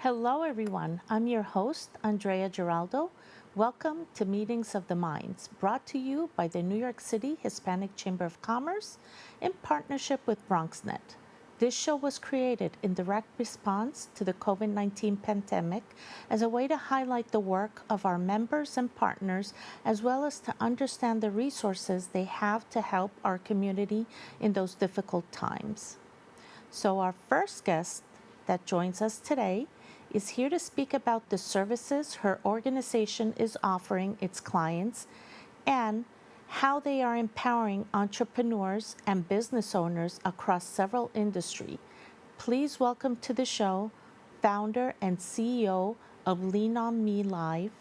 Hello, everyone. I'm your host, Andrea Giraldo. Welcome to Meetings of the Minds, brought to you by the New York City Hispanic Chamber of Commerce in partnership with BronxNet. This show was created in direct response to the COVID-19 pandemic as a way to highlight the work of our members and partners, as well as to understand the resources they have to help our community in those difficult times. So our first guest that joins us today is here to speak about the services her organization is offering its clients and how they are empowering entrepreneurs and business owners across several industries. Please welcome to the show founder and CEO of Lean On Me Live,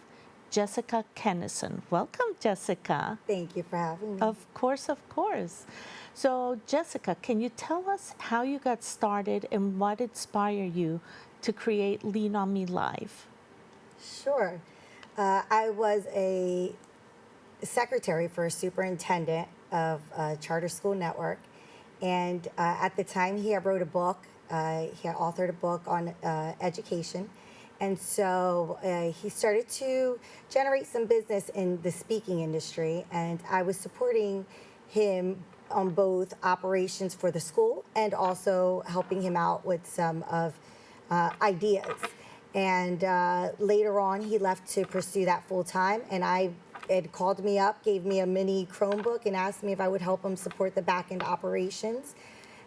Jessica Kennison. Welcome, Jessica. Thank you for having me. Of course, of course. So, Jessica, can you tell us how you got started and what inspired you to create Lean On Me Live? Sure. I was a secretary for a superintendent of a charter school network. And at the time, he had wrote a book. He had authored a book on education. And so he started to generate some business in the speaking industry. And I was supporting him on both operations for the school and also helping him out with some of ideas. And later on, he left to pursue that full time. And it called me up, gave me a mini Chromebook, and asked me if I would help him support the back end operations.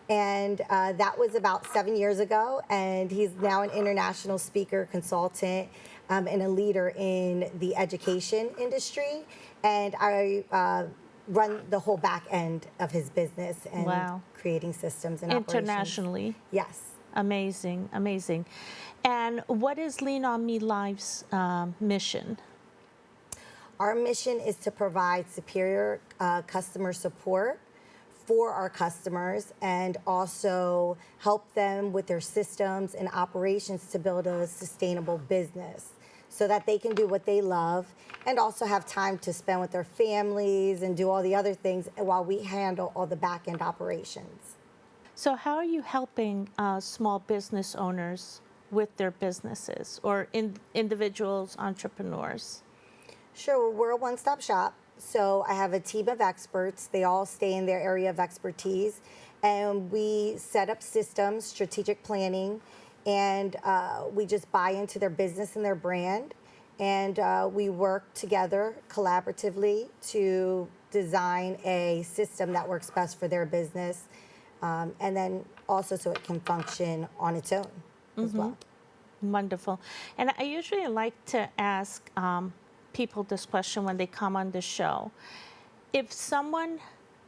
And that was about 7 years ago. And he's now an international speaker, consultant, and a leader in the education industry. And I run the whole back end of his business and Wow. creating systems and Internationally. operations. Yes. Amazing, amazing. And what is Lean On Me Live's mission? Our mission is to provide superior customer support for our customers and also help them with their systems and operations to build a sustainable business so that they can do what they love and also have time to spend with their families and do all the other things while we handle all the back end operations. So, how are you helping small business owners with their businesses or individuals, entrepreneurs? Sure, we're a one-stop shop. So I have a team of experts. They all stay in their area of expertise. And we set up systems, strategic planning, and we just buy into their business and their brand. And we work together collaboratively to design a system that works best for their business. And then also so it can function on its own as well. Wonderful. And I usually like to ask people this question when they come on the show. If someone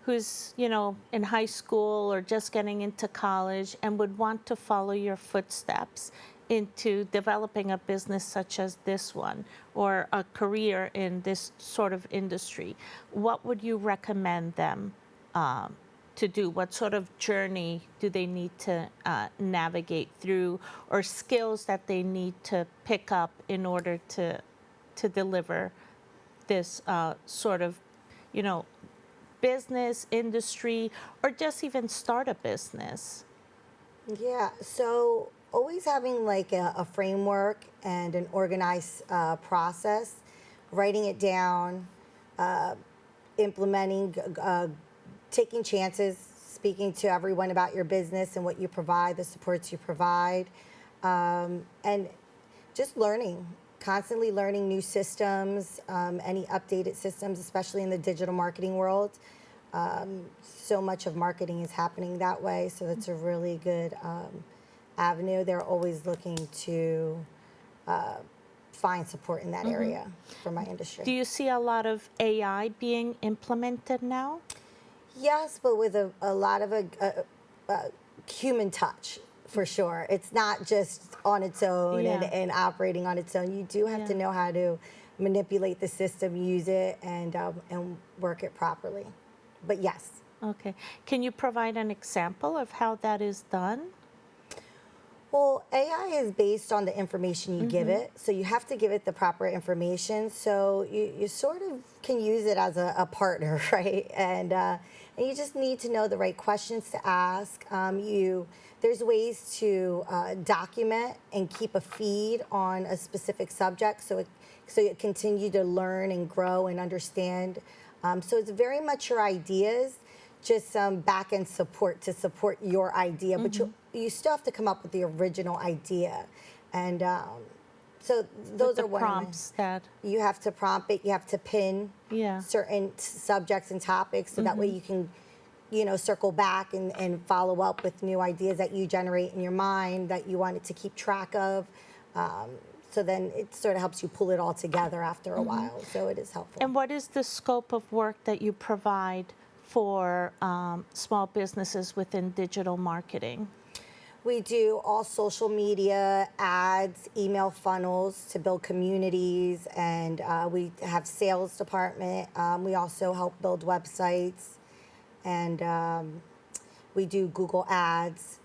who's, in high school or just getting into college and would want to follow your footsteps into developing a business such as this one or a career in this sort of industry, what would you recommend them to do? What sort of journey do they need to navigate through, or skills that they need to pick up in order to deliver this sort of, business, industry, or just even start a business? Yeah, so always having like a framework and an organized process, writing it down, implementing, taking chances, speaking to everyone about your business and what you provide, the supports you provide, and just learning. Constantly learning new systems, any updated systems, especially in the digital marketing world. So much of marketing is happening that way, so that's a really good avenue. They're always looking to find support in that area for my industry. Do you see a lot of AI being implemented now? Yes, but with a lot of a human touch. For sure. It's not just on its own and operating on its own. You do have to know how to manipulate the system, use it, and work it properly. But yes. Okay. Can you provide an example of how that is done? Well, AI is based on the information you give it, so you have to give it the proper information. So you sort of can use it as a partner, right? And and you just need to know the right questions to ask. There's ways to document and keep a feed on a specific subject, so you continue to learn and grow and understand. So it's very much your ideas, just some back end support to support your idea, but you still have to come up with the original idea, and so those the are one prompts that. you have to prompt it, you have to pin Yeah. certain subjects and topics, so that way you can, circle back and follow up with new ideas that you generate in your mind that you wanted to keep track of. So then it sort of helps you pull it all together after a while. So it is helpful. And what is the scope of work that you provide for small businesses within digital marketing? We do all social media, ads, email funnels to build communities, and we have sales department. We also help build websites, and we do Google ads.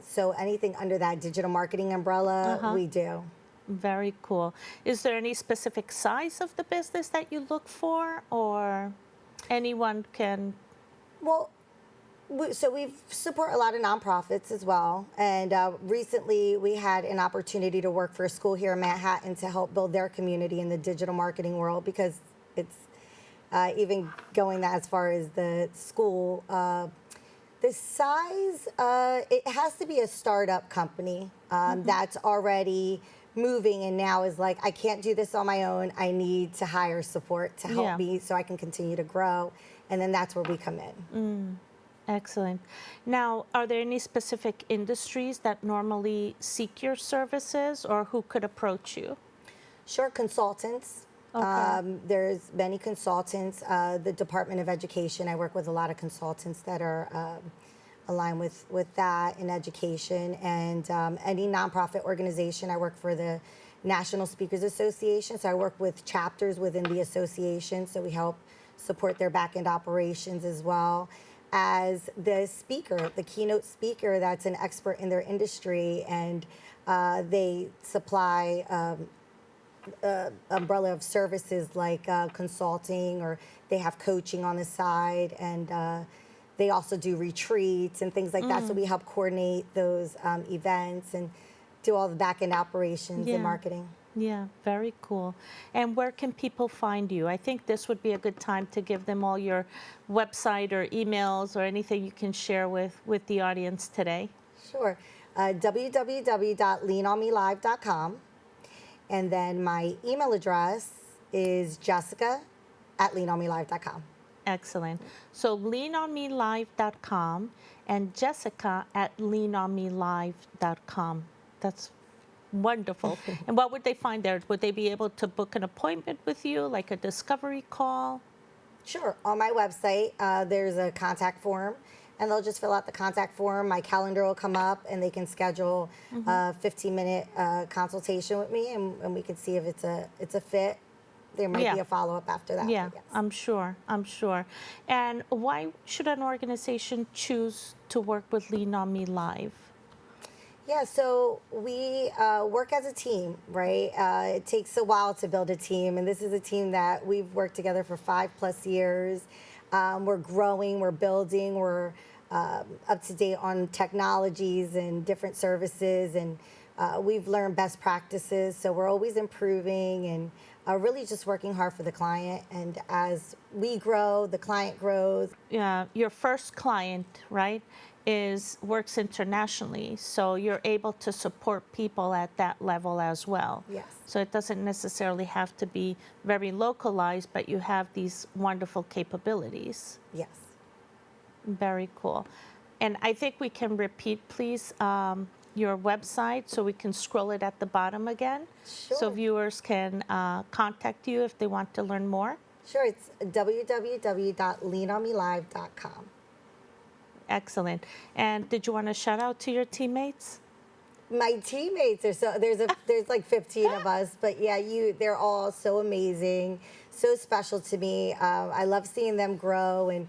So anything under that digital marketing umbrella, we do. Very cool. Is there any specific size of the business that you look for, or anyone can? Well, we support a lot of nonprofits as well. And recently we had an opportunity to work for a school here in Manhattan to help build their community in the digital marketing world, because it's even going as far as the school. The size, it has to be a startup company that's already moving and now is like, I can't do this on my own. I need to hire support to help me so I can continue to grow. And then that's where we come in. Excellent. Now, are there any specific industries that normally seek your services, or who could approach you? Sure, consultants. Okay. There's many consultants. The Department of Education, I work with a lot of consultants that are aligned with that in education. And any nonprofit organization, I work for the National Speakers Association. So I work with chapters within the association. So we help support their back-end operations, as well as the speaker, the keynote speaker that's an expert in their industry, and they supply umbrella of services like consulting, or they have coaching on the side, and they also do retreats and things like that. So we help coordinate those events and do all the back-end operations and marketing. Yeah, very cool. And where can people find you? I think this would be a good time to give them all your website or emails or anything you can share with the audience today. Sure. www.leanonmelive.com. And then my email address is jessica@leanonmelive.com. Excellent. So leanonmelive.com and jessica@leanonmelive.com. That's wonderful. And what would they find there? Would they be able to book an appointment with you, like a discovery call? Sure. On my website, there's a contact form, and they'll just fill out the contact form. My calendar will come up, and they can schedule a 15-minute consultation with me, and we can see if it's a fit. There might be a follow-up after that. Yeah, yes. I'm sure. And why should an organization choose to work with Lean On Me Live? Yeah, so we work as a team, right? It takes a while to build a team, and this is a team that we've worked together for 5+ years. We're growing, we're building, we're up to date on technologies and different services, and we've learned best practices, so we're always improving and really just working hard for the client. And as we grow, the client grows. Yeah, your first client, right, works internationally, so you're able to support people at that level as well. Yes. So it doesn't necessarily have to be very localized, but you have these wonderful capabilities. Yes. Very cool. And I think we can repeat, please, your website so we can scroll it at the bottom again. Sure. So viewers can contact you if they want to learn more. Sure, it's www.leanonmelive.com. Excellent. And did you want to shout out to your teammates? My teammates are there's like 15 of us, but yeah, they're all so amazing, so special to me. I love seeing them grow and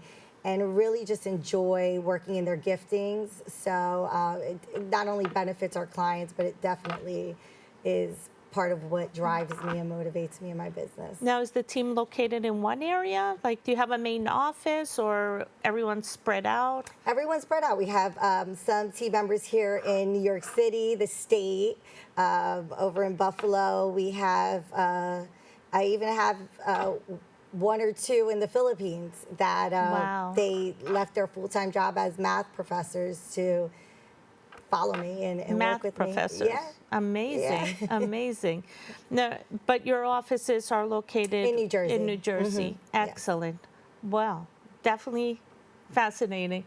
really just enjoy working in their giftings. So it not only benefits our clients, but it definitely is part of what drives me and motivates me in my business. Now, is the team located in one area? Like, do you have a main office or everyone's spread out? Everyone's spread out. We have some team members here in New York City, the state, over in Buffalo. We have, I even have one or two in the Philippines that Wow. they left their full-time job as math professors to follow me and Math work with professors. me. Yeah, Amazing, amazing. No, but your offices are located in New Jersey. In New Jersey. Yes. Excellent. Well, definitely fascinating.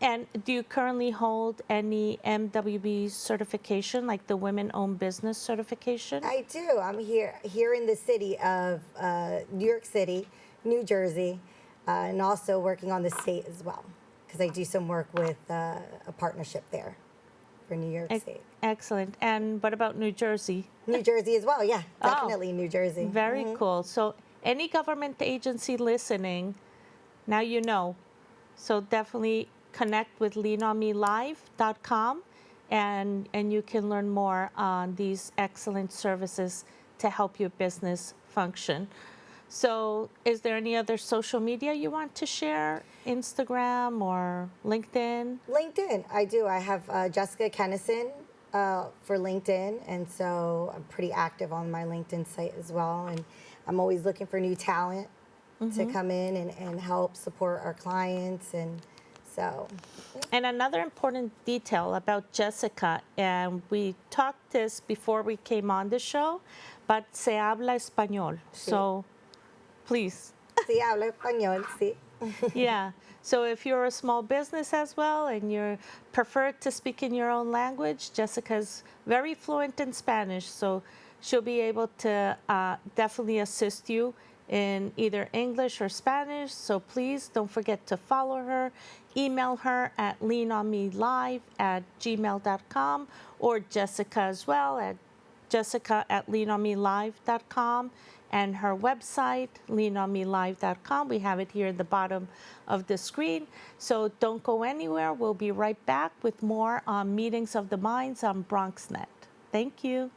And do you currently hold any MWB certification, like the Women-Owned Business certification? I do. I'm here in the city of New York City, New Jersey, and also working on the state as well, because I do some work with a partnership there for New York State. Excellent. And what about New Jersey? New Jersey as well, yeah, Oh, definitely New Jersey. Very cool. So any government agency listening, now you know. So definitely connect with leanonmelive.com and you can learn more on these excellent services to help your business function. So is there any other social media you want to share? Instagram or LinkedIn? LinkedIn, I do. I have Jessica Kennison for LinkedIn, and so I'm pretty active on my LinkedIn site as well. And I'm always looking for new talent to come in and help support our clients. And so. And another important detail about Jessica, and we talked this before we came on the show, but se habla español. So please. Sí, hablo español, sí. Yeah. So if you're a small business as well and you prefer to speak in your own language, Jessica's very fluent in Spanish, so she'll be able to definitely assist you in either English or Spanish. So please don't forget to follow her. Email her at leanonmelive@gmail.com or Jessica as well at jessica@leanonmelive.com. And her website, leanonmelive.com. We have it here at the bottom of the screen. So don't go anywhere. We'll be right back with more on Meetings of the Minds on BronxNet. Thank you.